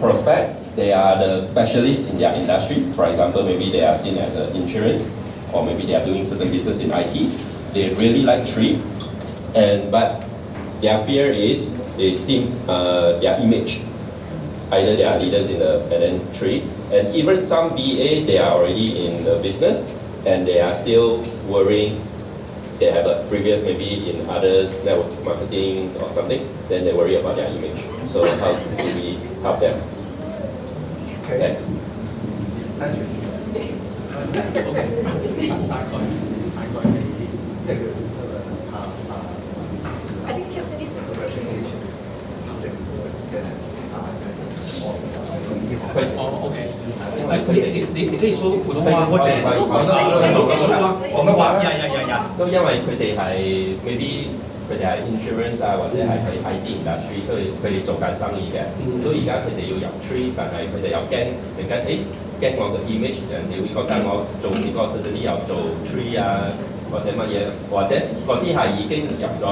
prospect, they are the specialists in their industry. For example, maybe they are seen as an insurance, or maybe they are doing certain business in IT. They really like 3, but their fear is it seems their image. Either they are leaders in the and then 3, and even some BA they are already in the business, and they are still worrying. They have a previous maybe in others network marketing or something, then they worry about their image. So how do we help them? Okay. Thanks. Thank you. OK， 大概即係I think Japanese is okay. 你可以說普通話或者廣東話，都因為佢哋係 maybe 佢哋係 insurance 啊，或者係喺 IT industry，所以佢哋做緊生意嘅。所以而家佢哋要入 tree， 但係佢哋又驚我嘅 image， 人哋會覺得我做呢個 certainly 又做 tree 啊，或者乜嘢，或者嗰啲係已經入咗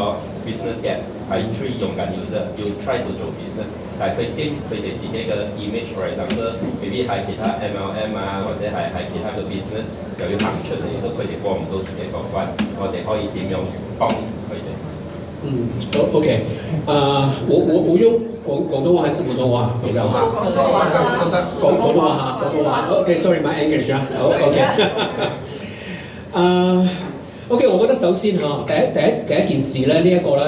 business 嘅，喺 tree 用緊要 try to 做 business。但係佢經佢哋自己嘅 image，for example， 未必係其他 MLM 啊，或者係其他嘅 business 又要行出嚟，所以佢哋過唔到自己個關。我哋可以點樣幫佢哋？OK， 我用廣東話還是普通話比較好？廣東話都得，廣東話嚇，廣東話。OK，sorry，my English 啊。OK。OK， 我覺得首先嚇，第一件事咧，呢一個咧。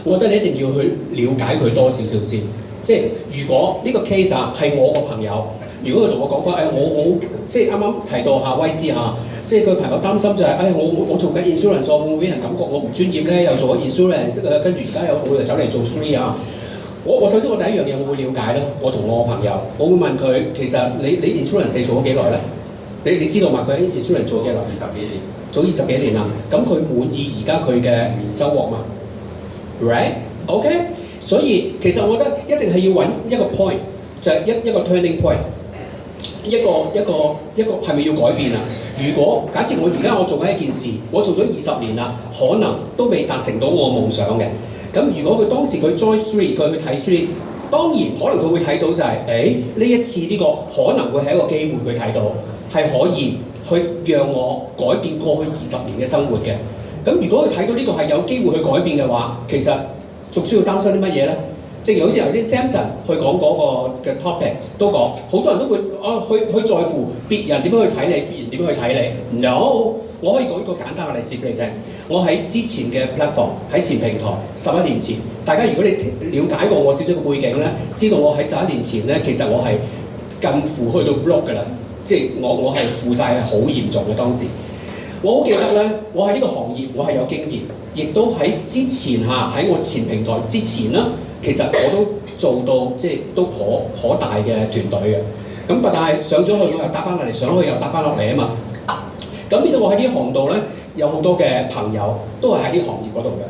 我覺得你一定要去了解佢多少少先，即係如果呢個 case 啊係我個朋友，如果佢同我講翻，我即係啱啱提到夏威斯嚇，即係佢朋友擔心就係、我做緊 insurance， 我會唔會俾人感覺我唔專業咧？又做咗 insurance， 跟住而家我又走嚟做 3啊！我首先我第一樣嘢我會了解咧，我同我朋友，我會問佢其實你 insurance 你做咗幾耐咧？你知道嘛？佢喺 insurance 做幾耐？20幾年。做20幾年啦，咁佢滿意而家佢嘅收穫嘛？Right? OK， 所以其實我覺得一定係要揾一個 point， 就係一個 turning point， 一個係咪要改變啊？如果假設我而家我做緊一件事，我做咗20年啦，可能都未達成到我夢想嘅。咁如果佢當時佢 join 3， 佢去睇 3， 當然可能佢會睇到就係呢一次呢個可能會係一個機會，佢睇到係可以去讓我改變過去20年嘅生活嘅。咁如果佢睇到呢個係有機會去改變嘅話，其實仲需要擔心啲乜嘢咧？正如好似頭先 Samson 去講嗰個嘅 topic 都講，好多人都會去在乎別人點樣去睇你，別人點樣去睇你。No， 我可以講一個簡單嘅例子俾你聽。我喺之前嘅 platform 喺前平台11年前，大家如果你了解過我少少嘅背景咧，知道我喺11年前咧，其實我係近乎去到 block 㗎啦，即係我係負債係好嚴重嘅當時。我好記得咧，我喺呢個行業我係有經驗，亦都喺之前喺我前平台之前啦，其實我都做到即係都頗大嘅團隊嘅。咁但係上咗去我又搭翻落嚟，上去又搭翻落嚟啊嘛。咁變到我喺呢行度咧，有好多嘅朋友都係喺呢行業嗰度嘅。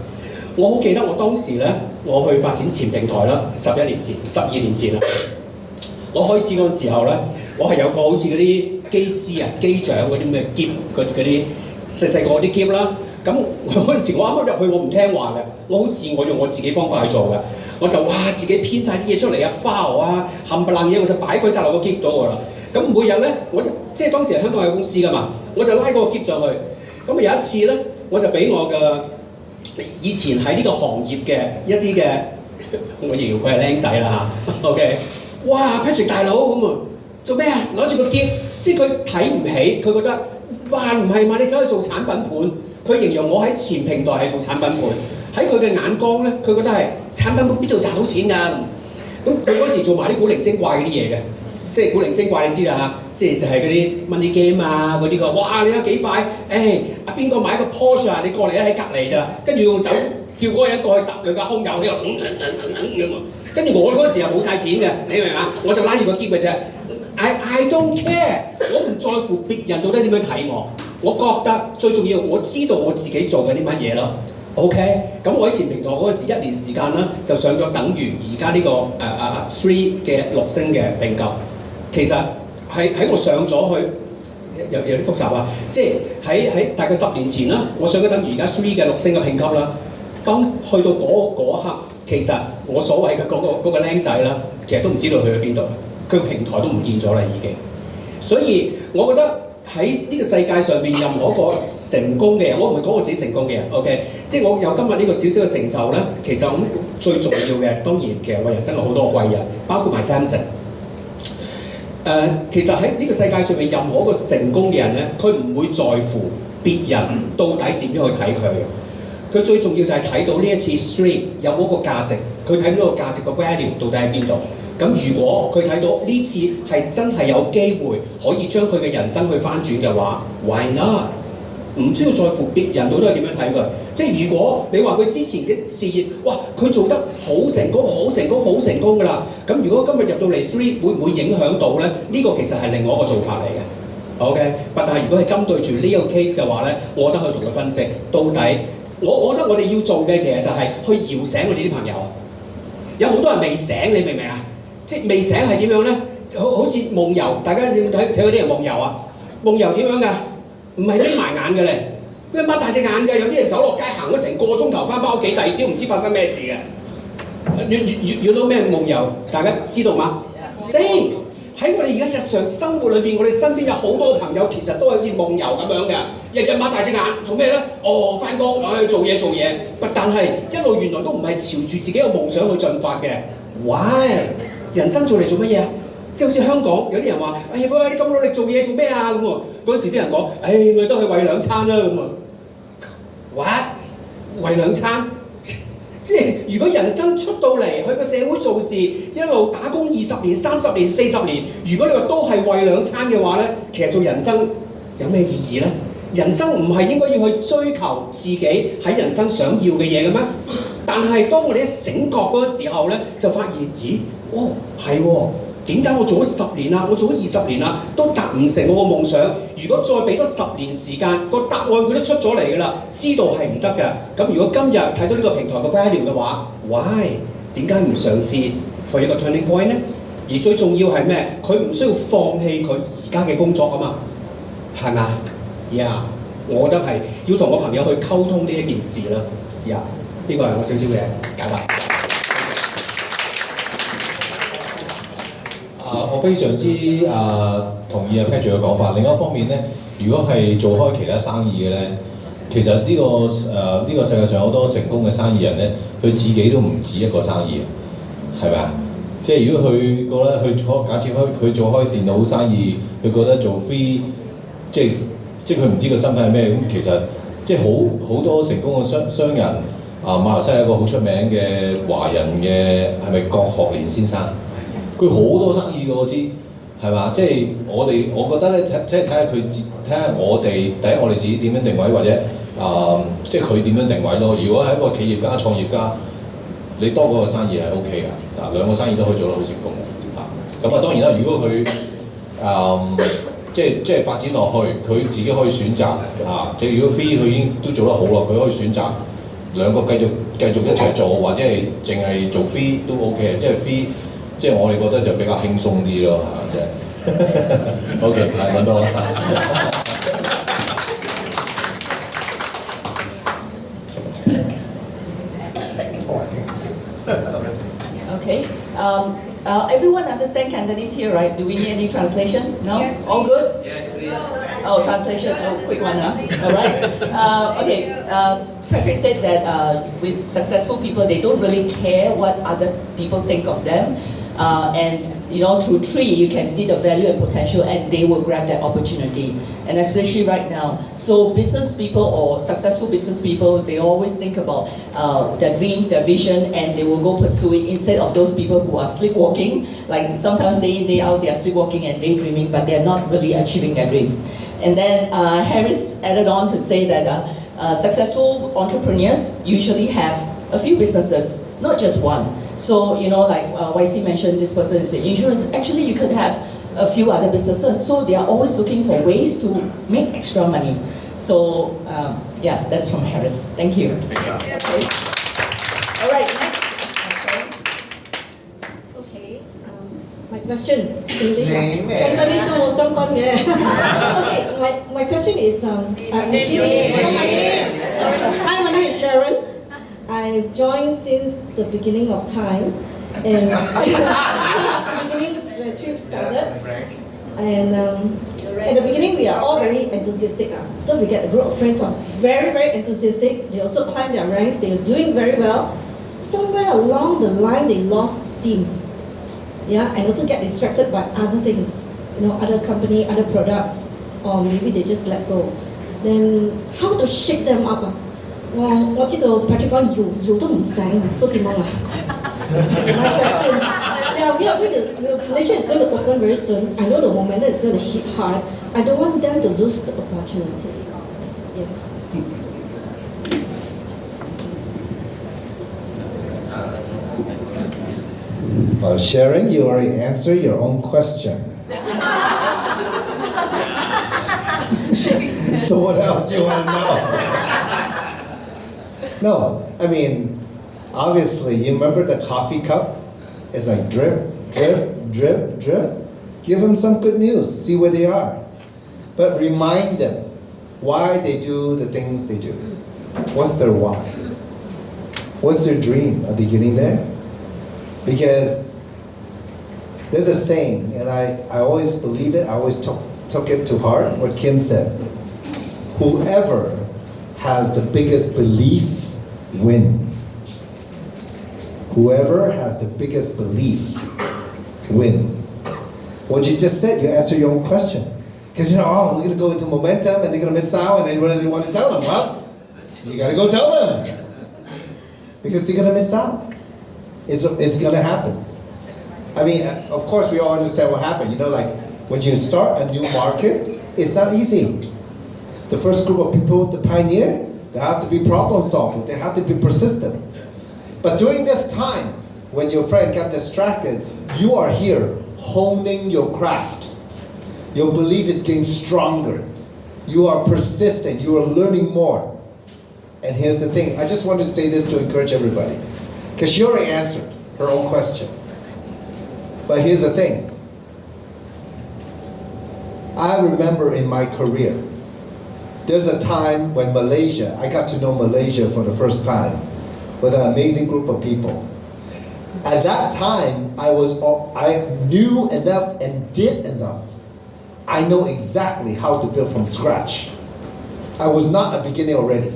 我好記得我當時咧，我去發展前平台啦，12年前啦。我開始嗰陣時候咧，我係有個好似嗰啲機師啊、機長嗰啲咩喼嗰啲細個啲喼啦。咁嗰陣時我啱啱入去，我唔聽話嘅，我好自我用我自己方法去做嘅。我就自己編晒啲嘢出嚟啊 file 啊，冚唪唥嘢我就擺鬼晒落個喼度㗎啦。咁每日咧，我即係當時係香港有公司㗎嘛，我就拉嗰個喼上去。咁有一次咧，我就俾我嘅以前喺呢個行業嘅一啲嘅，我形容佢係僆仔啦嚇 ，OK。哇 Patrick 大佬咁啊，做咩啊？攞住個喼，即係佢睇唔起，佢覺得哇唔係嘛，你走去做產品盤。佢形容我喺前平台係做產品盤，喺佢嘅眼光咧，佢覺得係產品盤邊度賺到錢㗎？咁佢嗰時做埋啲古靈精怪嗰啲嘢嘅，即係古靈精怪你知啦嚇，即係就係嗰啲 money game 啊嗰啲個，哇你睇幾快？阿邊個買個 Porsche 啊？你過嚟喺隔離咋，跟住用走叫嗰個人過去揼兩架空油，佢又咁啊！跟住我嗰時又冇晒錢嘅，你明唔明啊？我就拉住個喼嘅啫。I don't care， 我唔在乎別人到底點樣睇我。我覺得最重要，我知道我自己做緊啲乜嘢咯。OK， 咁我喺前平台嗰陣時1年時間啦，就上咗等於而家呢個3嘅6星嘅評級。其實喺我上咗去有啲複雜啊，即係喺大概10年前啦，我上咗等於而家3嘅6星嘅評級啦。當去到嗰一刻，其實我所謂嘅嗰個僆仔啦，其實都唔知道去咗邊度啦，佢個平台都唔見咗啦已經。所以我覺得喺呢個世界上面，任何一個成功嘅人，我唔係講我自己成功嘅人 ，OK， 即係我有今日呢個少少嘅成就咧，其實我最重要嘅當然其實我人生有好多個貴人，包括埋 Samson。其實喺呢個世界上面，任何一個成功嘅人咧，佢唔會在乎別人到底點樣去睇佢嘅。佢最重要就係睇到呢一次 stream 有冇一個價值，佢睇到個價值個 value 到底喺邊度。咁如果佢睇到呢次係真係有機會可以將佢嘅人生去翻轉嘅話 ，why not？ 唔需要在乎別人到底係點樣睇佢。即係如果你話佢之前嘅事業，哇，佢做得好成功、好成功、好成功㗎啦。咁如果今日入到嚟 stream 會唔會影響到咧？呢個其實係另外一個做法嚟嘅。OK， 但係如果係針對住呢個 case 嘅話咧，我覺得可以同佢分析到底。我覺得我哋要做嘅其實就係去搖醒我哋啲朋友。有好多人未醒，你明唔明啊？即係未醒係點樣咧？好似夢遊，大家有冇睇嗰啲人夢遊啊？夢遊點樣㗎？唔係眯埋眼嘅咧，佢擘大隻眼嘅。有啲人走落街行咗成個鐘頭，翻屋企第二朝唔知發生咩事嘅。遇到咩夢遊？大家知道嗎？喺我哋而家日常生活裏邊，我哋身邊有好多朋友其實都係好似夢遊咁樣嘅，日日擘大隻眼做咩咧？哦，翻工做嘢，但係一路原來都唔係朝住自己嘅夢想去進發嘅。Why？ 人生做嚟做乜嘢啊？即係好似香港有啲人話：哎呀，你咁努力做嘢做咩啊？咁喎，嗰陣時啲人講：我哋都係為兩餐啦咁啊。What？ 為兩餐？即係如果人生出到嚟去個社會做事，一路打工20年、30年、40年，如果你話都係為兩餐嘅話咧，其實做人生有咩意義咧？人生唔係應該要去追求自己喺人生想要嘅嘢嘅咩？但係當我哋一醒覺嗰個時候咧，就發現，咦，係喎。點解我做咗10年啦，我做咗20年啦，都達唔成我個夢想？如果再俾多10年時間，個答案佢都出咗嚟㗎啦，知道係唔得㗎。咁如果今日睇到呢個平台嘅 value 嘅話 ，why？ 點解唔嘗試去一個 turning point 呢？而最重要係咩？佢唔需要放棄佢而家嘅工作啊嘛，係咪？Yeah， 我覺得係要同個朋友去溝通呢一件事啦。Yeah， 呢個係我少少嘅解答。我非常之同意Patrick 嘅講法。另一方面咧，如果係做開其他生意嘅咧，其實呢個世界上好多成功嘅生意人咧，佢自己都唔止一個生意，係咪啊？即係如果佢覺得假設佢做開電腦生意，佢覺得做 free， 即係佢唔知個身份係咩咁，其實即係好多成功嘅商人馬來西亞一個好出名嘅華人嘅係咪郭學連先生？佢好多生意㗎，我知，係嘛？即係我覺得咧，即係睇下我哋第一，我哋自己點樣定位，或者即係佢點樣定位咯。如果係一個企業家、創業家，你多嗰個生意係 OK 㗎，兩個生意都可以做得好成功嘅。咁當然啦，如果佢即係發展落去，佢自己可以選擇即係如果 free 佢已經都做得好啦，佢可以選擇兩個繼續一齊做，或者係淨係做 free 都 OK， 因為 free。即係我哋覺得就比較輕鬆啲咯，即係。OK， 揾到啦。Okay. Everyone understand Cantonese here, right? Do we need any translation? No? Yes, all good? Yes, please. Oh, translation. Oh, quick one, huh? All right. Okay. Patrick said that with successful people, they don't really care what other people think of them. And through Tree, you can see the value and potential, and they will grab that opportunity. And especially right now, so business people or successful business people, they always think about their dreams, their vision, and they will go pursue it instead of those people who are sleepwalking. Like sometimes day in, day out, they are sleepwalking and daydreaming, but they are not really achieving their dreams. And then Harris added on to say that successful entrepreneurs usually have a few businesses, not just one. So, like YC mentioned, this person is in insurance. Actually, you could have a few other businesses. So they are always looking for ways to make extra money. So, yeah, that's from Harris. Thank you. Okay. All right, next. Okay. My question, English. Cantonese no more some fun, yeah. Okay, my question is, hi, my name is Sharon. I've joined since the beginning of time, and And at the beginning, we are all very enthusiastic. So we get a group of friends who are very, very enthusiastic. They also climb their ranks. They are doing very well. Somewhere along the line, they lost steam. Yeah, and also get distracted by other things. Other company, other products, or maybe they just let go. Then how to shake them up? 我知道 Patrick 講搖都唔醒，所以點樣啊？ My question. Yeah, Malaysia is going to open very soon. I know the momentum is going to hit hard. I don't want them to lose the opportunity. Yeah. Well, Sharon, you already answered your own question. So what else you want to know? No, I mean, obviously, you remember the coffee cup? It's like drip, drip, drip, drip. Give them some good news, see where they are. But remind them why they do the things they do. What's their why? What's their dream? Are they getting there? Because there's a saying, and I always believe it, I always took it to heart, what Kim said. Whoever has the biggest belief win. Whoever has the biggest belief win. What you just said, you answered your own question. Because we're going to go into momentum and they're going to miss out and then what do you want to tell them? Well, you got to go tell them. Because they're going to miss out. It's going to happen. I mean, of course, we all understand what happened. Like when you start a new market, it's not easy. The first group of people to pioneer, they have to be problem solving. They have to be persistent. But during this time, when your friend got distracted, you are here honing your craft. Your belief is getting stronger. You are persistent. You are learning more. And here's the thing. I just want to say this to encourage everybody. Because she already answered her own question. But here's the thing. I remember in my career, there's a time when Malaysia, I got to know Malaysia for the first time with an amazing group of people. At that time, I knew enough and did enough. I know exactly how to build from scratch. I was not a beginner already.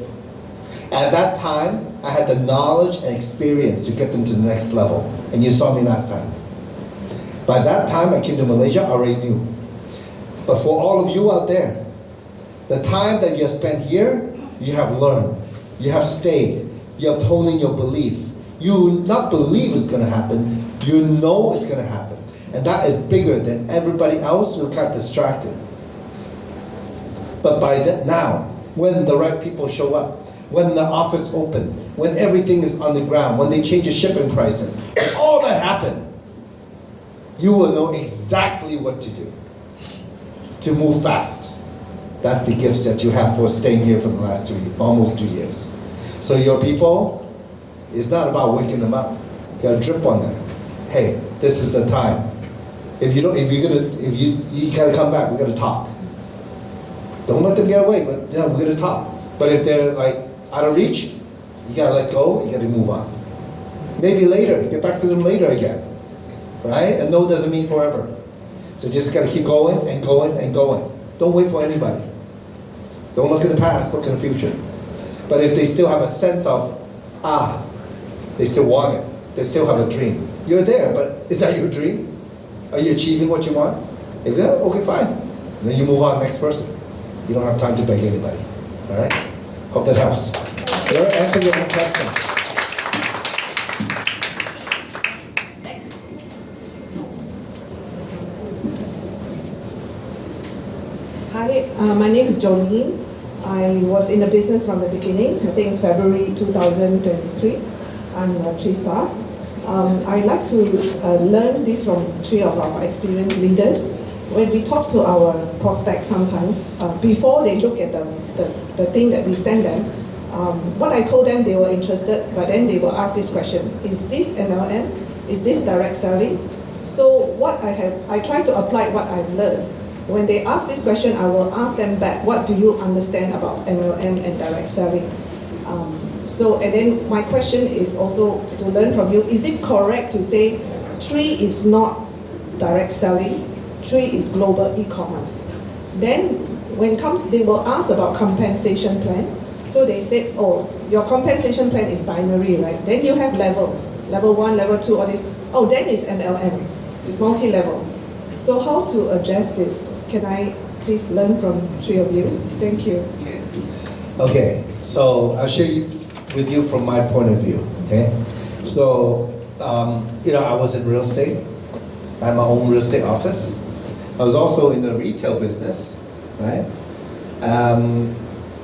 At that time, I had the knowledge and experience to get them to the next level. And you saw me last time. By that time, I came to Malaysia, I already knew. But for all of you out there, the time that you have spent here, you have learned, you have stayed, you have honed in your belief. You not believe it's going to happen, you know it's going to happen. And that is bigger than everybody else who got distracted. But by that now, when the right people show up, when the office open, when everything is on the ground, when they change the shipping prices, when all that happened, you will know exactly what to do to move fast. That's the gift that you have for staying here for the last almost 2 years. So your people, it's not about waking them up. You gotta drip on them. Hey, this is the time. You gotta come back, we gotta talk. Don't let them get away, but yeah, we're gonna talk. But if they're like out of reach, you gotta let go, you gotta move on. Maybe later, get back to them later again. Right? And no doesn't mean forever. So just gotta keep going and going and going. Don't wait for anybody. Don't look at the past, look at the future. But if they still have a sense of, they still want it, they still have a dream. You're there, but is that your dream? Are you achieving what you want? If yeah, okay, fine. Then you move on, next person. You don't have time to beg anybody. All right? Hope that helps. Did I answer your own question? Hi, my name is Jolene. I was in the business from the beginning. I think it's February 2023. I'm Teresa. I like to learn this from 3 of our experienced leaders. When we talk to our prospects sometimes, before they look at the thing that we send them, what I told them they were interested, but then they will ask this question, is this MLM? Is this direct selling? So I try to apply what I've learned. When they ask this question, I will ask them back, what do you understand about MLM and direct selling? And then my question is also to learn from you, is it correct to say 3 is not direct selling? 3 is global e-commerce. Then they will ask about compensation plan. So they said, oh, your compensation plan is binary, right? Then you have levels, level 1, level 2, all this. Oh, then it's MLM, it's multi-level. So how to address this? Can I please learn from 3 of you? Thank you. Okay, so I'll share with you from my point of view, okay? So, I was in real estate. I had my own real estate office. I was also in the retail business, right?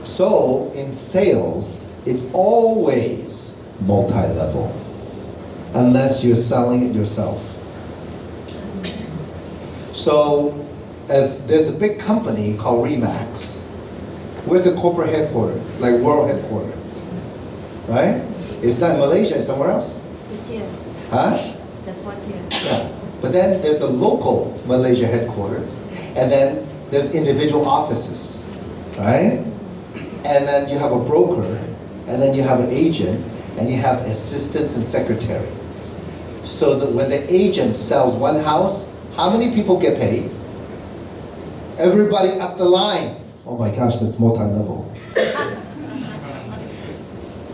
So in sales, it's always multi-level, unless you're selling it yourself. So if there's a big company called Remax, where's the corporate headquarters? Like world headquarters, right? It's not in Malaysia, it's somewhere else. It's here. Huh? There's one here. Yeah. But then there's the local Malaysia headquarters, and then there's individual offices, right? And then you have a broker, and then you have an agent, and you have assistants and secretary. So that when the agent sells one house, how many people get paid? Everybody up the line. Oh my gosh, that's multi-level.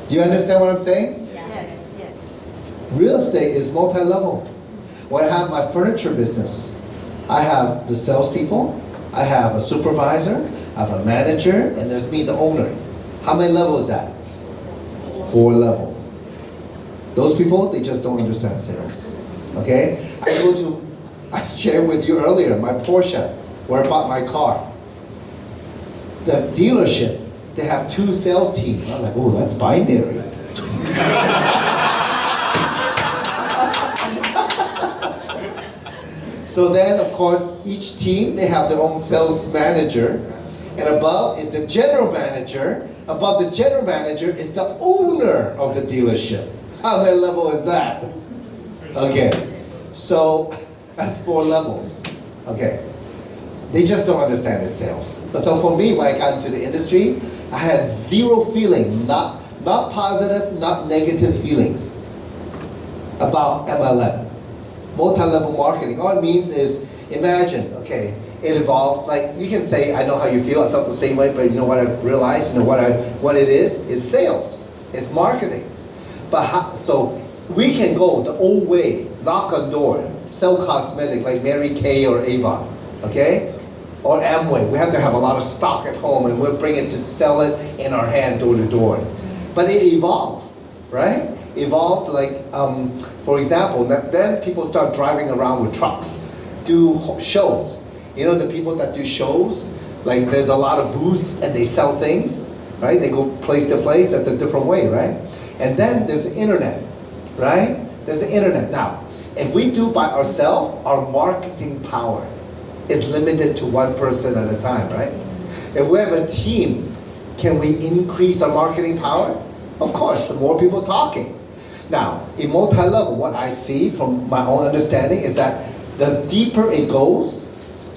Do you understand what I'm saying? Yes. Yes. Real estate is multi-level. When I have my furniture business, I have the salespeople, I have a supervisor, I have a manager, and there's me, the owner. How many levels is that? 4 levels. Those people, they just don't understand sales. Okay? I shared with you earlier, my Porsche, where I bought my car. The dealership, they have 2 sales teams. I'm like, oh, that's binary. So then, of course, each team, they have their own sales manager. And above is the general manager. Above the general manager is the owner of the dealership. How many level is that? Okay, so that's 4 levels. Okay, they just don't understand the sales. So for me, when I got into the industry, I had 0 feeling, not positive, not negative feeling about MLM. Multi-level marketing. All it means is, imagine, okay, it evolved. Like you can say, I know how you feel. I felt the same way, but you know what I've realized. You know what it is sales. It's marketing. But so we can go the old way, knock on door, sell cosmetic like Mary Kay or Avon, okay, or Amway. We have to have a lot of stock at home, and we'll bring it to sell it in our hand door to door. But it evolved, right? Evolved like, for example, then people start driving around with trucks, do shows. You know the people that do shows, like there's a lot of booths and they sell things, right? They go place to place, that's a different way, right? And then there's the internet, right? There's the internet. Now, if we do by ourselves, our marketing power is limited to 1 person at a time, right? If we have a team, can we increase our marketing power? Of course, the more people talking. Now, in multi-level, what I see from my own understanding is that the deeper it goes,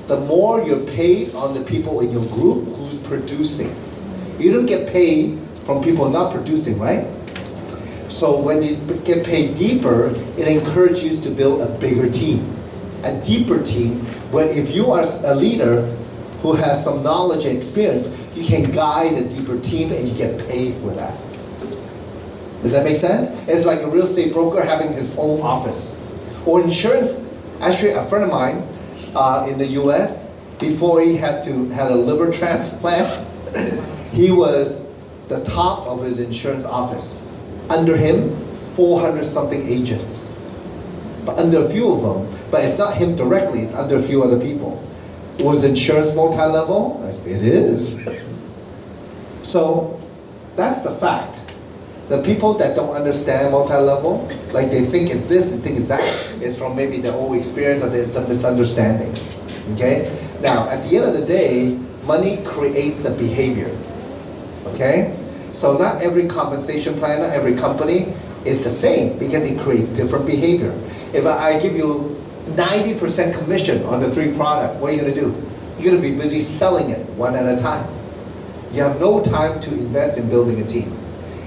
the more you're paid on the people in your group who's producing. You don't get paid from people not producing, right? So when you get paid deeper, it encourages you to build a bigger team, a deeper team, where if you are a leader who has some knowledge and experience, you can guide a deeper team and you get paid for that. Does that make sense? It's like a real estate broker having his own office. Or insurance. Actually, a friend of mine in the US, before he had a liver transplant, he was the top of his insurance office. Under him, 400 something agents. But under a few of them, but it's not him directly, it's under a few other people. Was insurance multi-level? It is. So that's the fact. The people that don't understand multi-level, like they think it's this, they think it's that, is from maybe their old experience or there's a misunderstanding. Okay? Now, at the end of the day, money creates a behavior. Okay? So not every compensation plan, not every company is the same because it creates different behavior. If I give you 90% commission on the 3 products, what are you going to do? You're going to be busy selling it one at a time. You have no time to invest in building a team.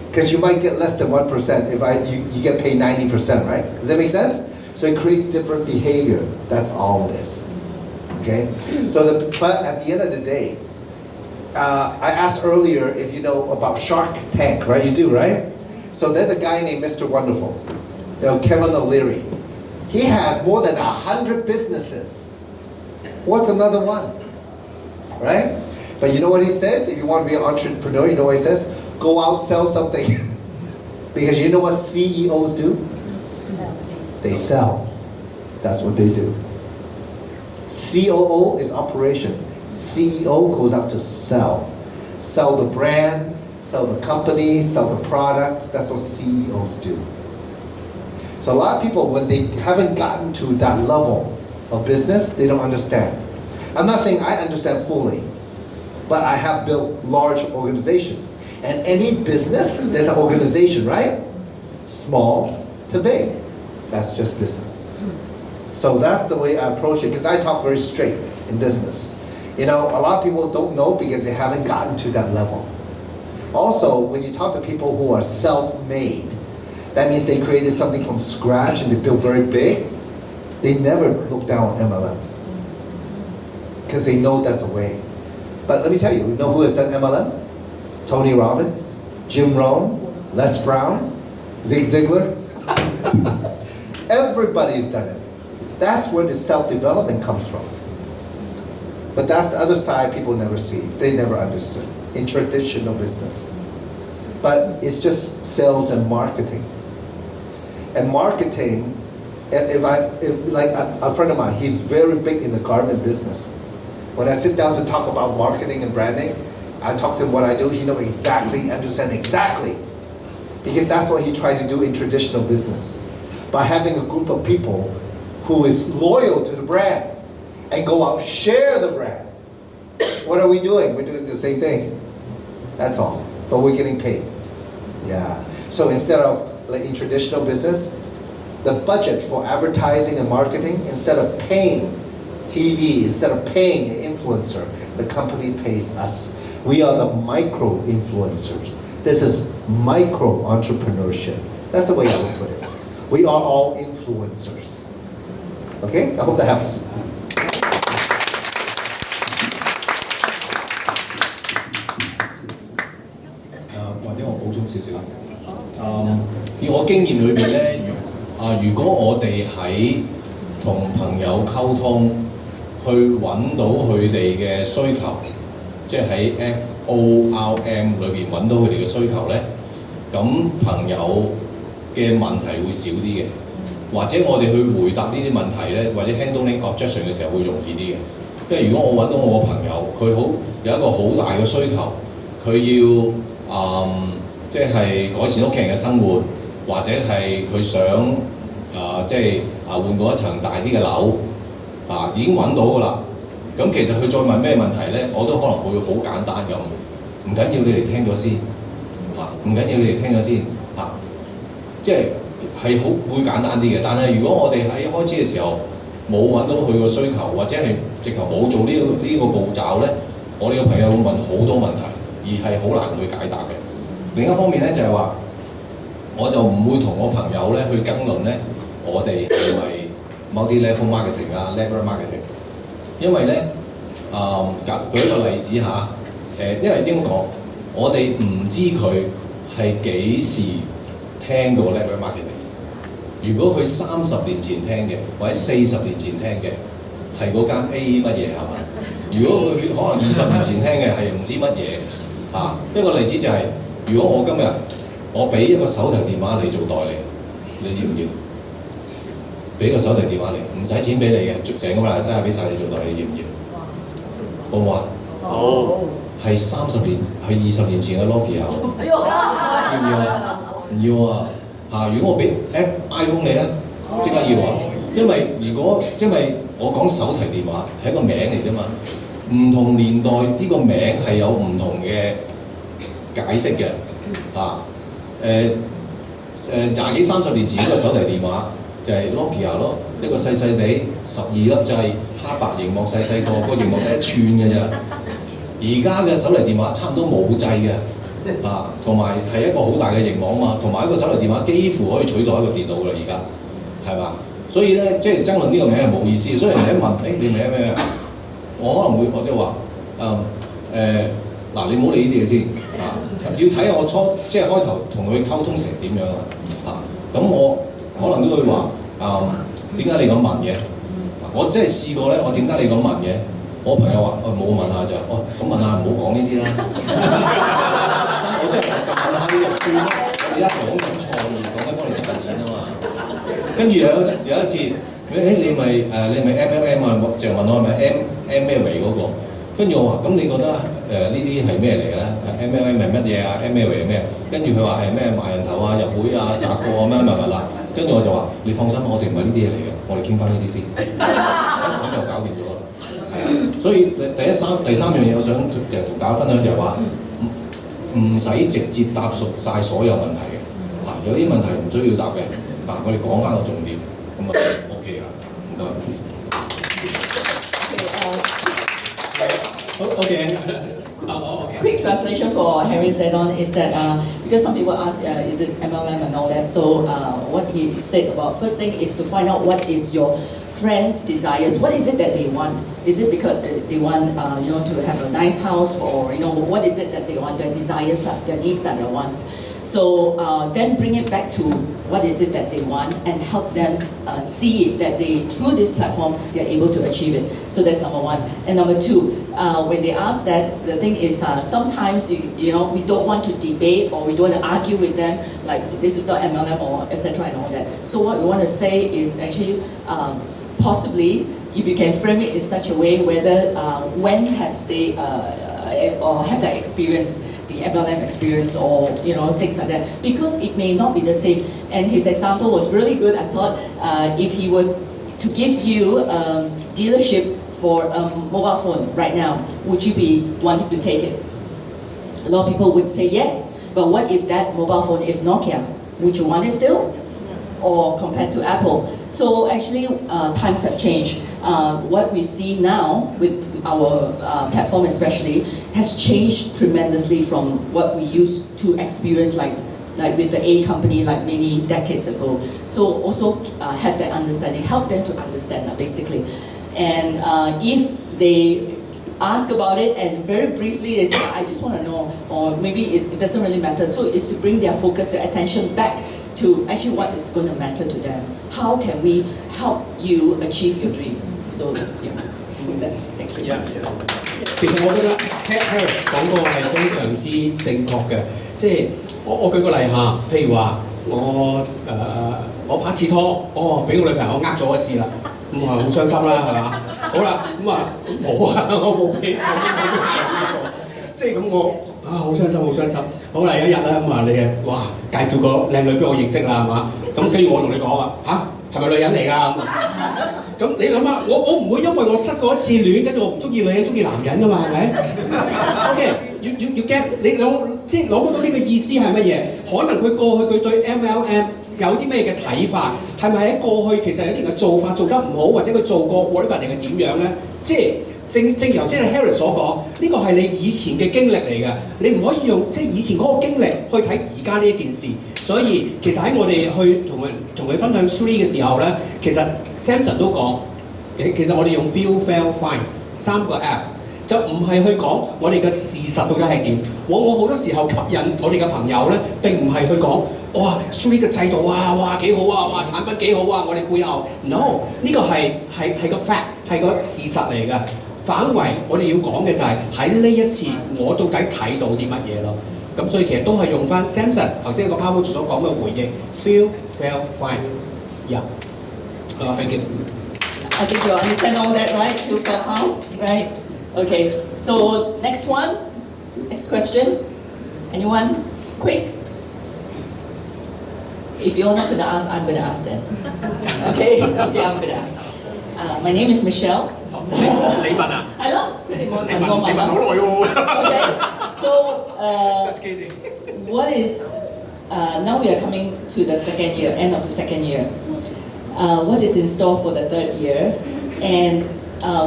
Because you might get less than 1% if you get paid 90%, right? Does that make sense? So it creates different behavior. That's all it is. Okay? But at the end of the day, I asked earlier if you know about Shark Tank, right? You do, right? So there's a guy named Mr. Wonderful, Kevin O'Leary. He has more than 100 businesses. What's another one? Right? But you know what he says? If you want to be an entrepreneur, you know what he says? Go out, sell something. Because you know what CEOs do? They sell. That's what they do. COO is operation. CEO goes out to sell. Sell the brand, sell the company, sell the products. That's what CEOs do. So a lot of people, when they haven't gotten to that level of business, they don't understand. I'm not saying I understand fully, but I have built large organizations. And any business, there's an organization, right? Small to big. That's just business. So that's the way I approach it, because I talk very straight in business. A lot of people don't know because they haven't gotten to that level. Also, when you talk to people who are self-made, that means they created something from scratch and they built very big. They never look down on MLM because they know that's the way. But let me tell you know who has done MLM? Tony Robbins, Jim Rohn, Les Brown, Zig Ziglar. Everybody's done it. That's where the self-development comes from. But that's the other side people never see. They never understood in traditional business. But it's just sales and marketing. And marketing, if like a friend of mine, he's very big in the garment business. When I sit down to talk about marketing and branding, I talk to him what I do, he knows exactly, understand exactly. Because that's what he tried to do in traditional business. By having a group of people who is loyal to the brand and go out, share the brand. What are we doing? We're doing the same thing. That's all. But we're getting paid. Yeah. So instead of like in traditional business, the budget for advertising and marketing, instead of paying TV, instead of paying an influencer, the company pays us. We are the micro influencers. This is micro entrepreneurship. That's the way I would put it. We are all influencers. Okay? I hope that helps.以我經驗裏邊咧，如果我哋喺同朋友溝通，去揾到佢哋嘅需求，即係喺 FORM 裏邊揾到佢哋嘅需求咧，咁朋友嘅問題會少啲嘅，或者我哋去回答呢啲問題咧，或者 handling objection 嘅時候會容易啲嘅。因為如果我揾到我個朋友，佢有一個好大嘅需求，佢要即係改善屋企人嘅生活，或者係佢想換過一層大啲嘅樓，已經揾到㗎啦。咁其實佢再問咩問題咧，我都可能會好簡單咁，唔緊要你哋聽咗先，唔緊要你哋聽咗先，即係會簡單啲嘅。但係如果我哋喺開始嘅時候冇揾到佢個需求，或者係直頭冇做呢個步驟咧，我哋嘅朋友會問好多問題，而係好難去解答嘅。另一方面咧就係話，我就唔會同我朋友咧去爭論咧，我哋係咪 multi-level marketing level marketing， 因為咧舉一個例子嚇，因為應該講，我哋唔知佢係幾時聽過 level marketing。如果佢30年前聽嘅，或者40年前聽嘅，係嗰間 A 乜嘢係嘛？如果佢可能20年前聽嘅係唔知乜嘢一個例子就係、如果我今日我俾一個手提電話你做代理，你要唔要？俾個手提電話你，唔使錢俾你嘅，成個馬來西亞俾晒你做代理，要唔要？好唔好啊？好。係30年，係20年前嘅 Nokia， 要唔要啊？唔要啊！如果我俾 iPhone 你咧，即刻要啊！因為我講手提電話係一個名嚟啫嘛，唔同年代呢個名係有唔同嘅解釋嘅20幾30年前呢個手提電話就係 Nokia 咯，一個細細地12粒掣，黑白螢幕細細個螢幕得1寸嘅咋。而家嘅手提電話差唔多冇掣嘅。同埋係一個好大嘅熒幕啊嘛，同埋一個手提電話幾乎可以取代一個電腦㗎啦，而家係嘛？所以咧，即係爭論呢個名係冇意思。雖然你一問，你名咩我可能會或者話嗱，你唔好理呢啲嘢先要睇下我即係開頭同佢溝通成點樣咁我可能都會話點解你咁問嘅？我真係試過咧，我點解你咁問嘅？我朋友話冇問下就咁問下唔好講呢啲啦。我真係問下你就算啦，你一講咁創意，講緊幫你賺錢啊嘛。跟住有一次，你咪 MLM 啊？就問我係咪 M 咩維嗰個？跟住我話：咁你覺得呢啲係咩嚟嘅咧 ？MLM 係乜嘢啊 ？M 咩維係咩？跟住佢話係咩賣人頭啊、入會啊、雜貨啊咩啦。跟住我就話：你放心，我哋唔係呢啲嘢嚟嘅，我哋傾翻呢啲先。咁就搞掂咗啦。係啊，所以第三樣嘢，我想同大家分享就係話，唔使直接答熟晒所有問題嘅。有啲問題唔需要答嘅。我哋講翻個重點，咁啊 OK 啦，唔該。Okay. Quick translation for Harry said on is that because some people ask is it MLM and all that, so what he said about first thing is to find out what is your friends' desires. What is it that they want? Is it because they want to have a nice house, or what is it that they want? Their desires, their needs, and their wants. So then bring it back to what is it that they want and help them see it that through this platform they're able to achieve it. So that's number one. And number two, when they ask that, the thing is sometimes we don't want to debate or we don't want to argue with them like this is not MLM or etc. and all that. So what we want to say is actually possibly if you can frame it in such a way whether when have they or have that experience, the MLM experience or things like that, because it may not be the same. And his example was really good. I thought if he were to give you a dealership for a mobile phone right now, would you be wanting to take it? A lot of people would say yes, but what if that mobile phone is Nokia? Would you want it still? Or compared to Apple? So actually times have changed. What we see now with our platform especially has changed tremendously from what we used to experience like with the A company like many decades ago. So also have that understanding, help them to understand basically. And if they ask about it and very briefly they say, I just want to know, or maybe it doesn't really matter. So it's to bring their focus, their attention back to actually what is going to matter to them. How can we help you achieve your dreams? So yeah, thank you. Yeah. 其實我覺得 Harry 講個係非常之正確嘅，即係我舉個例嚇，譬如話我拍次拖，俾個女朋友呃咗一次啦，咁好傷心啦，係嘛？好啦，咁冇我冇俾即係咁我好傷心好傷心。好啦，有一日咧你介紹個靚女俾我認識啦，係嘛？咁跟住我同你講係咪女人嚟㗎？咁你諗下，我唔會因為我失過一次戀，跟住我唔中意女人，中意男人㗎嘛，係咪 ？OK，you get 你即係攞到呢個意思係乜嘢？可能佢過去佢對 MLM 有啲咩嘅睇法，係咪喺過去其實有啲嘅做法做得唔好，或者佢做過 whatever 定係點樣咧？即係正如頭先 Harry 所講，呢個係你以前嘅經歷嚟嘅，你唔可以用即係以前嗰個經歷去睇而家呢一件事。所以其實喺我哋去同佢分享 three 嘅時候咧，其實 Samson 都講，其實我哋用 feel, fail, find 3個 F， 就唔係去講我哋嘅事實到底係點。往往好多時候吸引我哋嘅朋友咧，並唔係去講哇 three 嘅制度哇幾好啊，哇產品幾好啊，我哋背後 no 呢個係個 fact 係個事實嚟㗎。反為我哋要講嘅就係喺呢一次我到底睇到啲乜嘢咯。咁所以其實都係用翻 Samson 頭先個 PowerPoint 所講嘅回應 feel, fail, find. Yeah. Thank you. I think you understand all that, right? Feel, fail, find, right? Okay. So next one, next question. Anyone? Quick. If you're not going to ask, I'm going to ask then. Okay? Okay, I'm going to ask. My name is Michelle. 你問啊？係咯，佢哋問我問好耐喎。Okay, so what is now we are coming to the second year, end of the second year. What is in store for the third year, and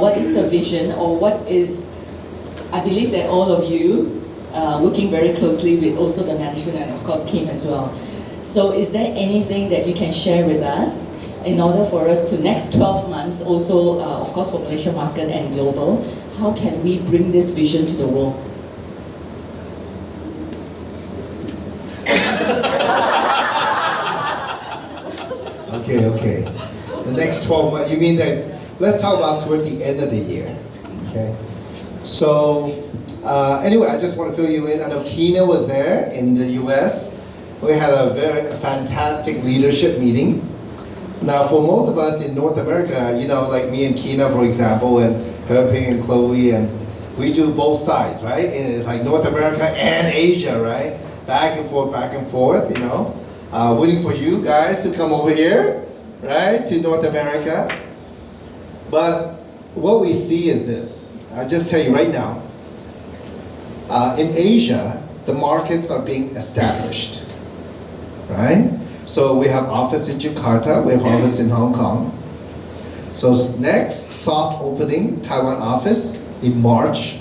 what is the vision, or what is? I believe that all of you working very closely with also the management and of course Kim as well. So is there anything that you can share with us in order for us to next 12 months also, of course for Malaysia market and global, how can we bring this vision to the world? Okay. The next 12 months, you mean that, let's talk about toward the end of the year, okay? So, anyway, I just want to fill you in. I know Kina was there in the US. We had a very fantastic leadership meeting. Now, for most of us in North America, you know, like me and Kina, for example, and Herping and Chloe, and we do both sides, right? And it's like North America and Asia, right? Back and forth, you know. Waiting for you guys to come over here, right, to North America. But what we see is this. I'll just tell you right now. In Asia, the markets are being established, right? So we have office in Jakarta, we have office in Hong Kong. So next, soft opening, Taiwan office in March.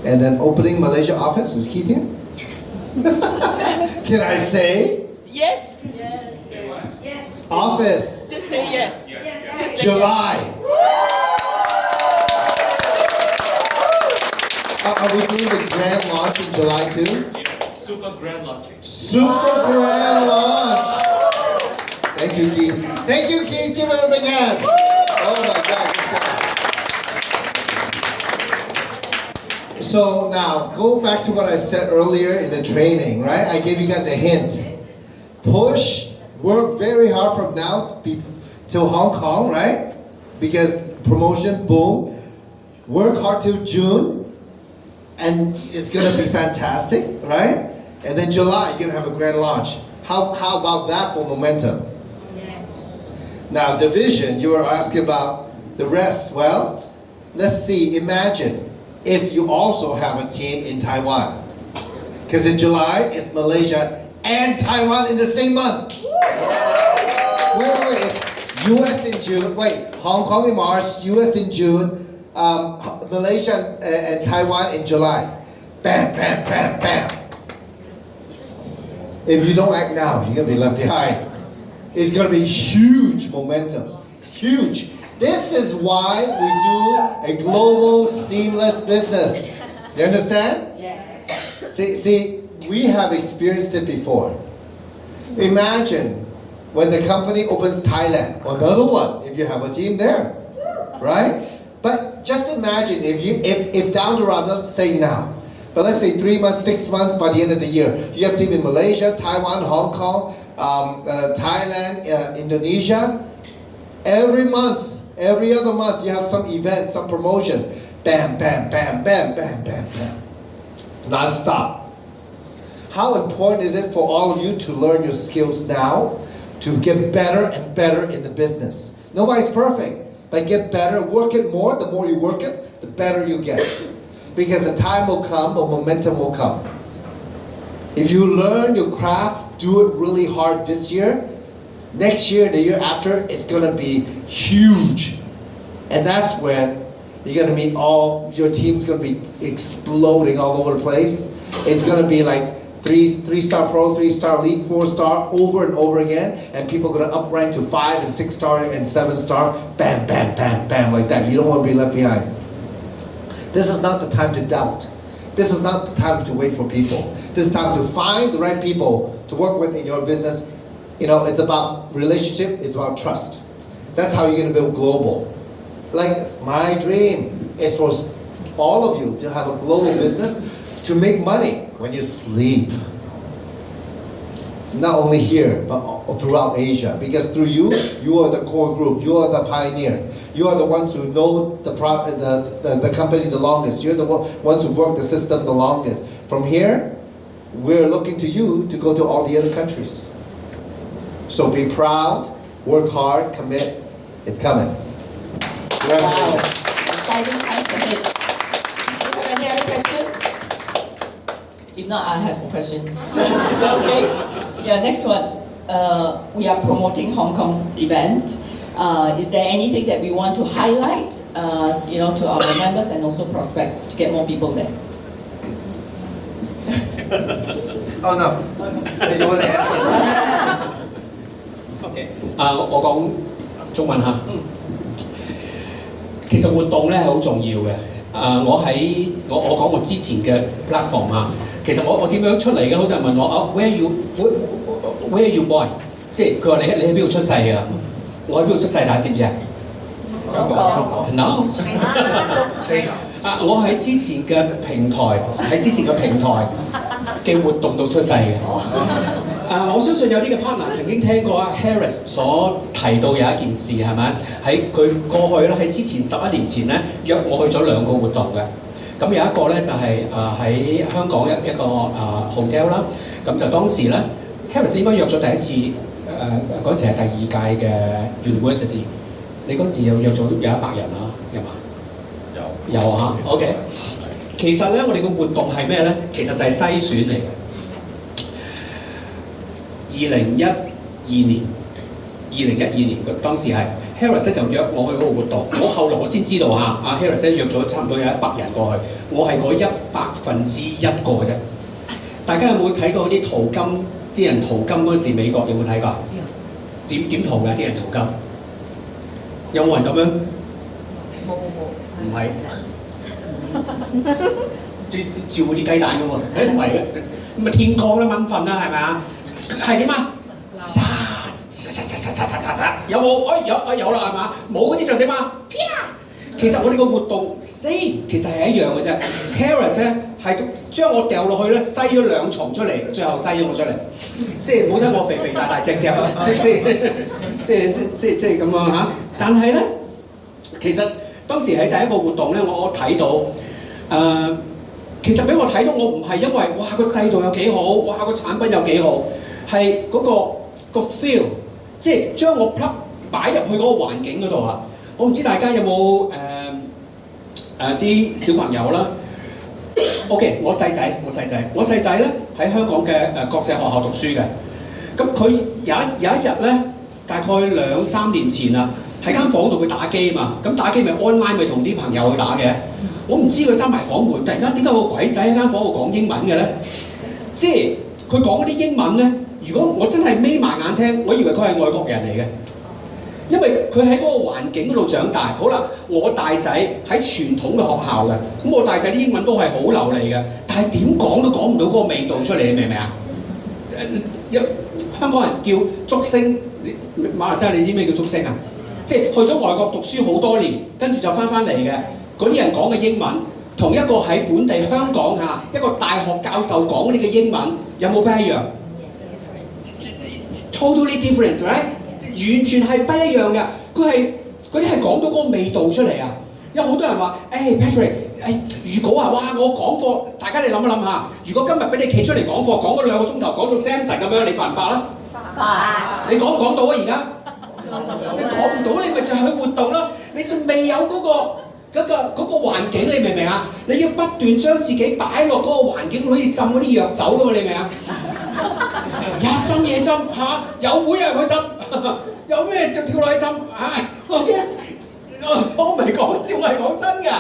And then opening Malaysia office, is Keith here? Can I say? Yes. Office. Just say yes. July. Are we doing the grand launch in July too? Super grand launching. Super grand launch. Thank you, Keith. Thank you, Keith. Give it a big hand. Oh my God. So now, go back to what I said earlier in the training, right? I gave you guys a hint. Push, work very hard from now till Hong Kong, right? Because promotion, boom. Work hard till June, and it's gonna be fantastic, right? And then July, you're gonna have a grand launch. How about that for momentum? Yes. Now, the vision, you were asking about the rest. Well, let's see, imagine if you also have a team in Taiwan. Because in July, it's Malaysia and Taiwan in the same month. Wait. US in June, Hong Kong in March, US in June, Malaysia and Taiwan in July. Bam, bam, bam, bam. If you don't act now, you're gonna be left behind. It's gonna be huge momentum, huge. This is why we do a global seamless business. You understand? Yes. See, we have experienced it before. Imagine when the company opens Thailand, another one, if you have a team there, right? But just imagine if down the road, I'm not saying now, but let's say 3 months, 6 months by the end of the year, you have team in Malaysia, Taiwan, Hong Kong, Thailand, Indonesia. Every month, every other month, you have some event, some promotion. Bam, bam, bam, bam, bam, bam, bam. Non-stop. How important is it for all of you to learn your skills now, to get better and better in the business? Nobody's perfect, but get better, work it more. The more you work it, the better you get. Because the time will come, the momentum will come. If you learn your craft, do it really hard this year, next year, the year after, it's gonna be huge. And that's when you're gonna meet your team's gonna be exploding all over the place. It's gonna be like three-star pro, 3-star elite, 4-star over and over again, and people are gonna up rank to 5 and 6-star and 7-star, bam, bam, bam, bam, like that. You don't wanna be left behind. This is not the time to doubt. This is not the time to wait for people. This is time to find the right people to work with in your business. You know, it's about relationship, it's about trust. That's how you're gonna build global. Like, it's my dream is for all of you to have a global business, to make money when you sleep. Not only here, but throughout Asia. Because through you, you are the core group, you are the pioneer. You are the ones who know the company the longest. You're the ones who work the system the longest. From here, we're looking to you to go to all the other countries. So be proud, work hard, commit. It's coming. Wow. Exciting times ahead. Do you have any other questions? If not, I have a question. Okay. Yeah, next one. We are promoting Hong Kong event. Is there anything that we want to highlight, to our members and also prospect to get more people there? Oh no. You want to answer? OK， 我講中文嚇。其實活動咧係好重要嘅。我講我之前嘅 platform 嚇，其實我點樣出嚟嘅？好多人問我where you born？ 即係佢話你喺邊度出世㗎？我喺邊度出世？大家知唔知啊？香港。 No。我喺之前嘅平台嘅活動度出世嘅。我相信有啲嘅 partner 曾經聽過Harris 所提到有一件事係咪？喺佢過去咧，喺之前11年前咧，約我去咗2個活動嘅。咁有一個咧就係喺香港一個hotel 啦。咁就當時咧 Harris 應該約咗第一次嗰時係第2屆嘅 University。你嗰時約咗有100人啦，有嘛？有嚇 ，OK。其實咧，我哋個活動係咩咧？其實就係篩選嚟嘅。2012年，當時係 Harris 咧就約我去嗰個活動。我後來我先知道嚇，阿 Harris 咧約咗差唔多有100人過去，我係嗰100%個嘅啫。大家有冇睇過啲淘金？啲人淘金嗰時，美國有冇睇過？點淘嘅啲人淘金？有冇人咁樣？冇。唔係。照嗰啲雞蛋嘅喎，唔係嘅，咁咪天降啦蚊瞓啦，係咪啊？係點啊？有冇？有啦，係嘛？冇嗰啲就點啊？其實我哋個活動 same， 其實係一樣嘅啫。Harris 咧係將我掉落去咧，篩咗2重出嚟，最後篩咗我出嚟。即係冇得我肥肥大大隻隻，即係咁樣嚇。但係咧，其實當時喺第一個活動咧，我睇到其實俾我睇到，我唔係因為哇個制度有幾好，哇個產品有幾好，係嗰個 feel， 即係將我擺入去嗰個環境嗰度啊！我唔知大家有冇啲小朋友啦。OK， 我細仔咧喺香港嘅國際學校讀書嘅。咁佢有一日咧，大概2-3年前啊，喺間房度佢打機嘛。咁打機咪 online 咪同啲朋友去打嘅。我唔知佢閂埋房門，突然間點解個鬼仔喺間房度講英文嘅咧？即係佢講嗰啲英文咧，如果我真係眯埋眼聽，我以為佢係外國人嚟嘅。因為佢喺嗰個環境嗰度長大。好啦，我大仔喺傳統嘅學校嘅，咁我大仔啲英文都係好流利嘅，但係點講都講唔到嗰個味道出嚟，你明唔明啊？香港人叫竹升，馬來西亞你知咩叫竹升啊？即係去咗外國讀書好多年，跟住就翻嚟嘅。嗰啲人講嘅英文，同一個喺本地香港下一個大學教授講嗰啲嘅英文，有冇不一樣 ？Totally different， right？ 完全係不一樣嘅。佢係嗰啲係講到嗰個味道出嚟啊！有好多人話：Patrick， 如果哇我講課，大家你諗一諗下，如果今日俾你企出嚟講課，講嗰2個鐘頭，講到 Samson 咁樣，你煩唔煩啊？煩。你講唔講到啊？而家？你講唔到，你咪就係去活動咯。你仲未有嗰個環境，你明唔明啊？你要不斷將自己擺落嗰個環境，好似浸嗰啲藥酒㗎嘛，你明啊？日浸夜浸嚇，有會有人去浸，有咩就跳落去浸。我唔係講笑，我係講真㗎。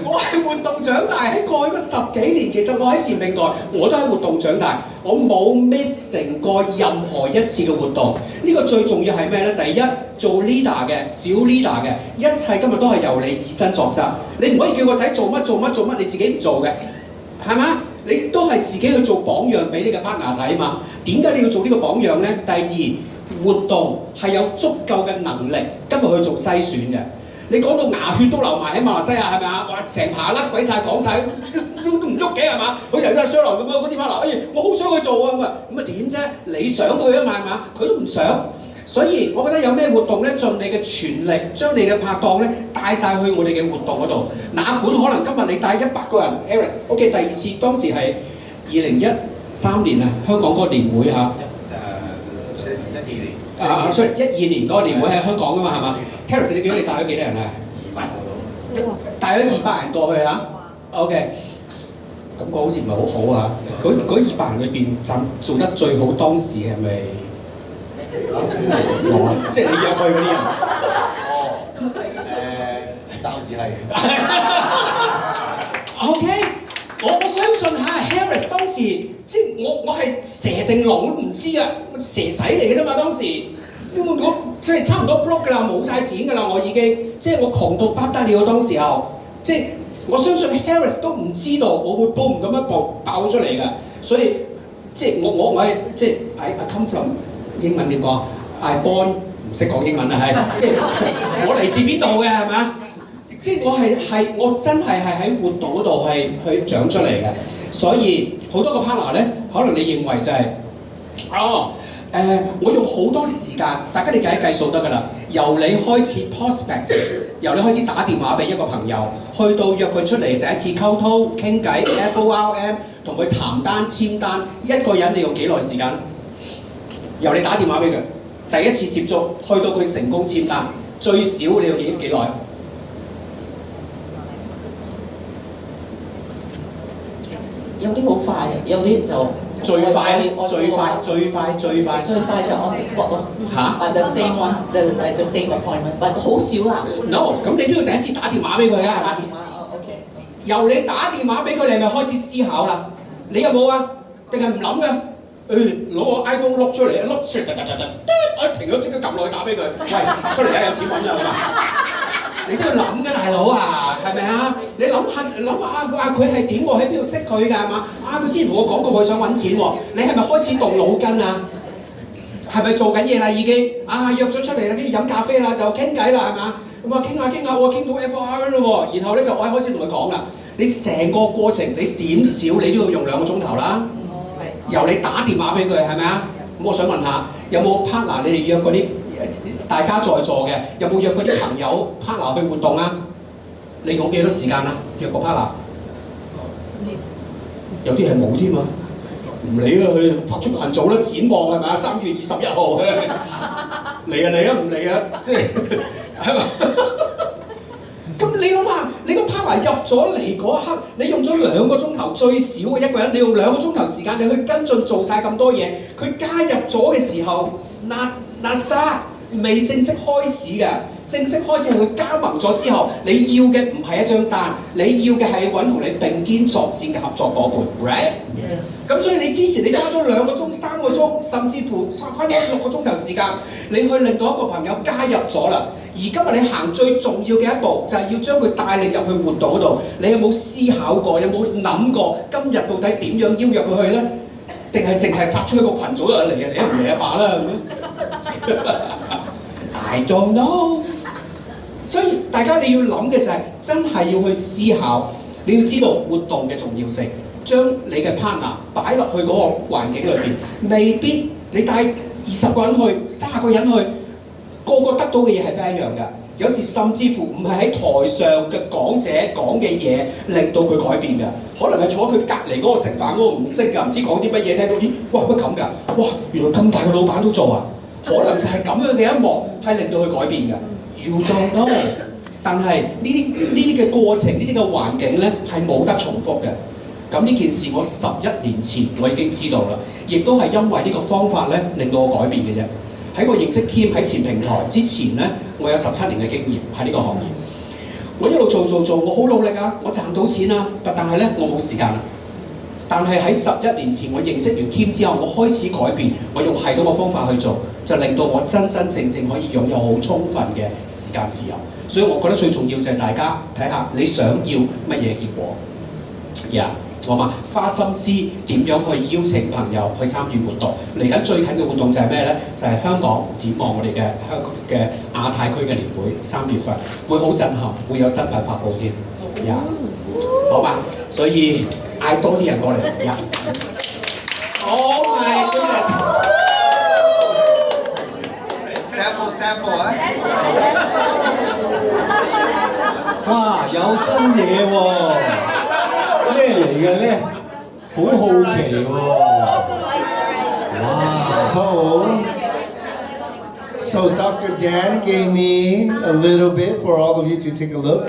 我係活動長大，喺過去嗰10幾年，其實我喺前平台我都喺活動長大，我冇 miss 成過任何一次嘅活動。呢個最重要係咩咧？第一，做 leader 嘅，小 leader 嘅，一切今日都係由你以身作則。你唔可以叫個仔做乜，你自己唔做嘅，係嘛？你都係自己去做榜樣俾你嘅 partner 睇嘛？點解你要做呢個榜樣咧？第二，活動係有足夠嘅能力今日去做篩選嘅。你講到牙血都流埋喺馬來西亞係咪啊？哇！成排甩鬼晒講晒，都唔喐嘅係嘛？好似人真係雙流咁樣嗰啲 partner，我好想去做啊咁啊點啫？你想佢啊嘛係嘛？佢都唔想，所以我覺得有咩活動咧，盡你嘅全力將你嘅拍檔咧帶晒去我哋嘅活動嗰度。哪管可能今日你帶100個人 ，Harris，OK， 第二次當時係2013年啊，香港嗰個年會嚇。所以12年嗰個年會喺香港噶嘛係嘛 ？Harris， 你記得你帶咗幾多人啊？200個到。帶咗200人過去啊 ？OK， 感覺好似唔係好好啊。嗰200人裏邊做得最好當時係咪？即係你約佢嗰啲人。暫時係。OK， 我相信嚇 Harris 當時即係我係蛇定龍都唔知啊，蛇仔嚟嘅啫嘛當時。我即係差唔多 broke 㗎啦，冇晒錢㗎啦，我已經即係我窮到不得了當時候，即係我相信 Harris 都唔知道我會 boom 咁樣爆出嚟嘅，所以即係我係即係 I come from 英文點講 I born 唔識講英文啊係，即係我嚟自邊度嘅係咪啊？即係我真係喺活動嗰度係去長出嚟嘅，所以好多個 partner 咧，可能你認為就係、我用好多時間，大家你計一計數得㗎啦。由你開始 prospect， 由你開始打電話俾一個朋友，去到約佢出嚟第一次溝通傾偈 FORM， 同佢談單簽單，一個人你用幾耐時間？由你打電話俾佢，第一次接觸，去到佢成功簽單，最少你要幾耐？有啲好快嘅，有啲就最快就 on the spot 咯。嚇 the same one，the same appointment，but 好少啦。 No， 咁你都要第一次打電話俾佢啊，係嘛？電話OK。由你打電話俾佢，你係咪開始思考啦？你有冇啊？定係唔諗嘅？攞個 iPhone 碌出嚟，碌出停咗即刻撳落去打俾佢。喂，出嚟啊，有錢揾啦，係嘛？你都要諗嘅大佬啊，係咪啊？你諗下佢係點喎？喺邊度識佢㗎係嘛？佢之前同我講過佢想揾錢喎，你係咪開始動腦筋啊？係咪做緊嘢啦已經？約咗出嚟啦，跟住飲咖啡啦，就傾偈啦係嘛？咁傾下，我傾到 FR 咯喎，然後咧就我開始同佢講啦。你成個過程你點少你都要用2個鐘頭啦。由你打電話俾佢係咪啊？咁我想問下，有冇 partner 你哋約嗰啲大家在座嘅，有冇約嗰啲朋友 partner 去活動啊？你用幾多時間啊？約個 partner？ 有啲係冇添啊！唔理啦，佢發出群組啦，展望係咪啊？3月21號嚟啊，唔嚟啊，即係係嘛？咁你諗下，你個 partner 入咗嚟嗰一刻，你用咗2個鐘頭最少嘅一個人，你用2個鐘頭時間，你去跟進做晒咁多嘢，佢加入咗嘅時候 ，not start 未正式開始嘅，正式開始佢加盟咗之後，你要嘅唔係一張單，你要嘅係揾同你並肩作戰嘅合作伙伴 ，right？ Yes。咁所以你之前你花咗2個鐘、3個鐘，甚至乎花咗6個鐘頭時間，你去令到一個朋友加入咗啦。而今日你行最重要嘅一步，就係要將佢帶領入去活動嗰度。你有冇思考過？有冇諗過今日到底點樣邀約佢去咧？定係淨係發出一個群組嚟嘅？你唔嚟一把啦咁樣。I don't know。所以大家你要諗嘅就係真係要去思考，你要知道活動嘅重要性，將你嘅 partner 擺落去嗰個環境裏邊，未必你帶20個人去、30個人去。個個得到嘅嘢係都一樣嘅，有時甚至乎唔係喺台上嘅講者講嘅嘢令到佢改變嘅，可能係坐佢隔離嗰個食飯嗰個唔識㗎，唔知講啲乜嘢，聽到咦，哇乜咁㗎？哇原來咁大個老闆都做啊！可能就係咁樣嘅一幕係令到佢改變嘅。You don't know， 但係呢啲嘅過程，呢啲嘅環境咧係冇得重複嘅。咁呢件事我11年前我已經知道啦，亦都係因為呢個方法咧令到我改變嘅啫。喺我認識 Kim 喺前平台之前咧，我有17年嘅經驗喺呢個行業。我一路做，我好努力啊，我賺到錢啊，但係咧我冇時間啦。但係喺11年前我認識完 Kim 之後，我開始改變，我用系統嘅方法去做，就令到我真真正正可以擁有好充分嘅時間自由。所以我覺得最重要就係大家睇下你想要乜嘢結果。好嘛，花心思點樣去邀請朋友去參與活動？嚟緊最近嘅活動就係咩咧？就係香港展望我哋嘅香港嘅亞太區嘅年會，3月份會好震撼，會有新品發布添。好嘛，所以嗌多啲人過嚟。Oh my goodness！ sample 啊！哇，有新嘢喎！咩嚟嘅咧？好好奇喎！哇 So Dr. Dan gave me a little bit for all of you to take a look.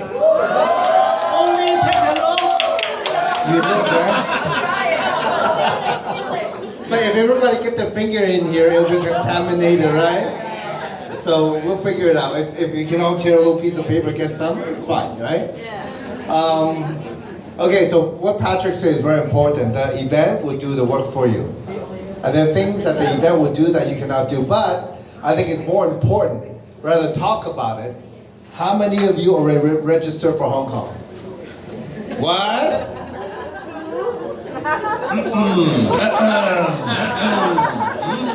Only take a look. You look that? But if everybody get their finger in here, it'll be contaminated, right? So we'll figure it out. If you can all tear a little piece of paper, get some, it's fine, right? Okay, so what Patrick said is very important. The event will do the work for you. And then things that the event will do that you cannot do. But I think it's more important, rather than talk about it. How many of you already registered for Hong Kong? What?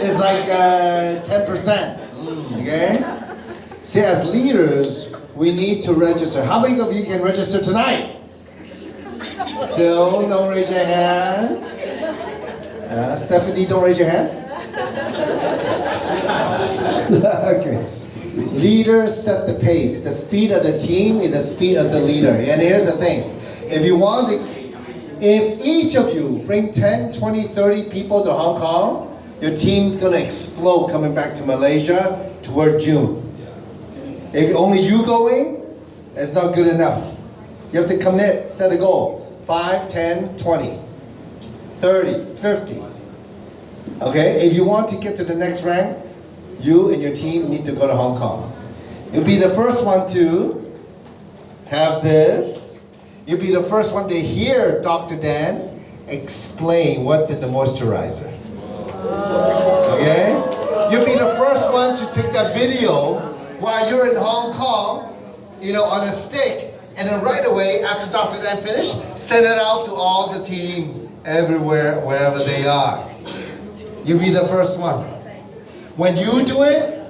It's like 10%. Okay? See, as leaders, we need to register. How many of you can register tonight? Still, don't raise your hand. Stephanie, don't raise your hand. Okay. Leaders set the pace. The speed of the team is the speed of the leader. And here's the thing. If each of you bring 10, 20, 30 people to Hong Kong, your team's gonna explode coming back to Malaysia toward June. If only you going, it's not good enough. You have to commit, set a goal. 5, 10, 20, 30, 50. Okay, if you want to get to the next rank, you and your team need to go to Hong Kong. You'll be the first one to have this. You'll be the first one to hear Dr. Dan explain what's in the moisturizer. Okay? You'll be the first one to take that video while you're in Hong Kong, on a stick, and then right away, after Dr. Dan finished, send it out to all the team everywhere, wherever they are. You'll be the first one. When you do it,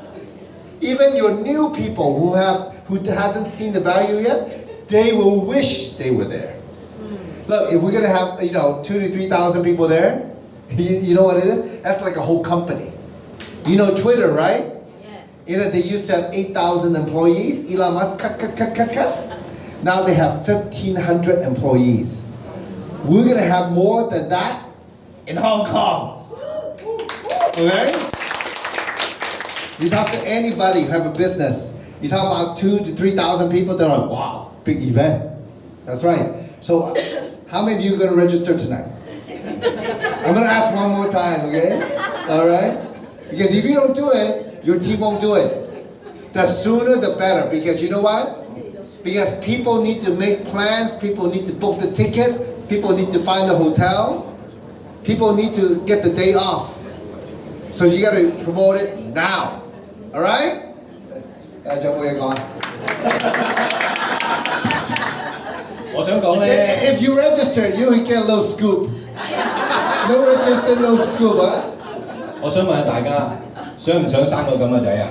even your new people who hasn't seen the value yet, they will wish they were there. Look, if we're gonna have 2,000 to 3,000 people there, you know what it is? That's like a whole company. You know Twitter, right? Yeah. They used to have 8,000 employees. Elon Musk cut. Now they have 1,500 employees. We're gonna have more than that in Hong Kong. Okay? You talk to anybody who have a business, you talk about 2,000 to 3,000 people, they're like, wow, big event. That's right. So how many of you are going to register tonight? I'm going to ask one more time, okay? All right? Because if you don't do it, your team won't do it. The sooner the better, because you know what? Because people need to make plans, people need to book the ticket, people need to find a hotel, people need to get the day off. So you got to promote it now. All right? 仲有冇嘢講啊？我想講咧 If you register, you will get a little scoop. No register, no scoop 啊！我想問下大家，想唔想生個咁嘅仔啊？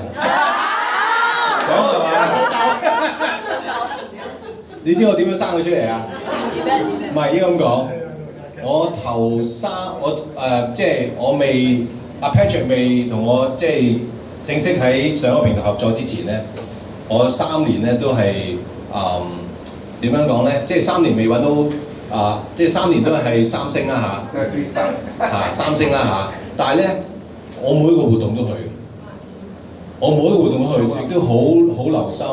想係嘛？你知我點樣生佢出嚟啊？唔係應該咁講，我頭生即係我未阿 Patrick 未同我即係正式喺上個平台合作之前咧，我3年咧都係點樣講咧？即係3年未揾到即係3年都係3星啦嚇，3星啦嚇。但係咧，我每一個活動都去，亦都好留心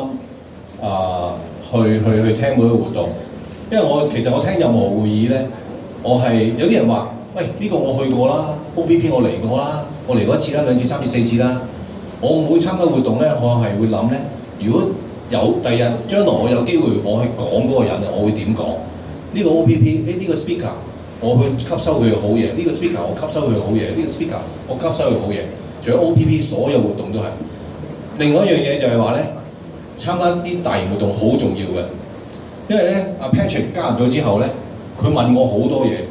去聽每一個活動，因為其實我聽任何會議咧，我係有啲人話，喂呢個我去過啦 ，OPP 我嚟過啦，我嚟過1次啦、2次、3次、4次啦。我每參加活動咧，我係會諗咧，如果有第日將來我有機會我去講嗰個人，我會點講？呢個 OPP 呢個 speaker 我去吸收佢嘅好嘢，呢個 speaker 我吸收佢嘅好嘢，呢個 speaker 我吸收佢好嘢。除咗 OPP 所有活動都係。另外一樣嘢就係話咧，參加啲大型活動好重要嘅，因為咧阿 Patrick 加入咗之後咧，佢問我好多嘢。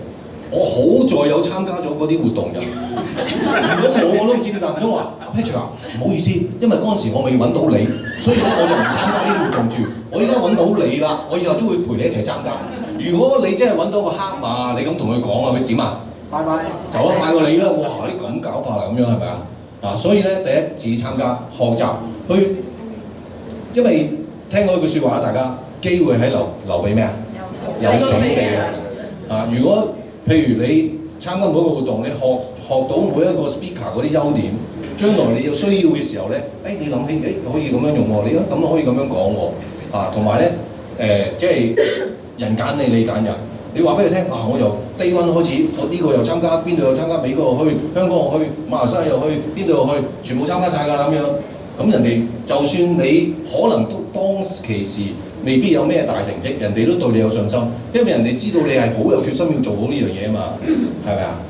我好在有參加咗嗰啲活動㗎，如果冇我都唔知點答。唔通話 Patrick 啊，唔好意思，因為嗰陣時我未揾到你，所以咧我就唔參加呢啲活動住。我依家揾到你啦，我以後都會陪你一齊參加。如果你真係揾到個黑馬，你咁同佢講啊，佢點啊？拜拜，走得快過你啦！哇，啲咁搞法啦，咁樣係咪啊？所以咧第一次參加學習，因為聽過一句説話啦，大家機會喺留俾咩啊？有準備嘅如果譬如你參加每一個活動，你學到每一個 speaker 嗰啲優點，將來你有需要嘅時候咧，你諗起可以咁樣用喎，你咁可以咁樣講喎，同埋咧即係人揀你，你揀人。你話俾佢聽我由低溫開始，我呢個又參加，邊度又參加，美國又去，香港又去，馬來西亞又去，邊度又去，全部參加晒㗎啦咁樣。咁人哋就算你可能當其時未必有咩大成績，人哋都對你有信心，因為人哋知道你係好有決心要做好呢樣嘢啊嘛，係咪啊？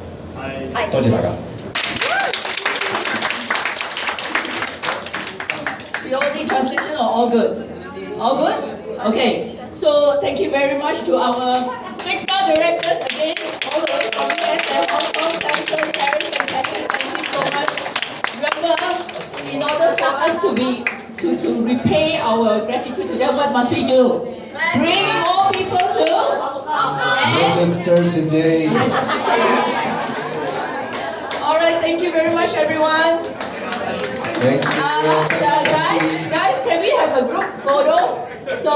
係。多謝大家。any translation or all good? All good? Okay. So thank you very much to our 6-star directors again, all the way from US and Hong Kong, Samson, Paris, and Patrick. Thank you so much. Remember, in order for us to repay our gratitude to them, what must we do? Bring more people to Register today. All right, thank you very much, everyone. Thank you. Guys, can we have a group photo? So.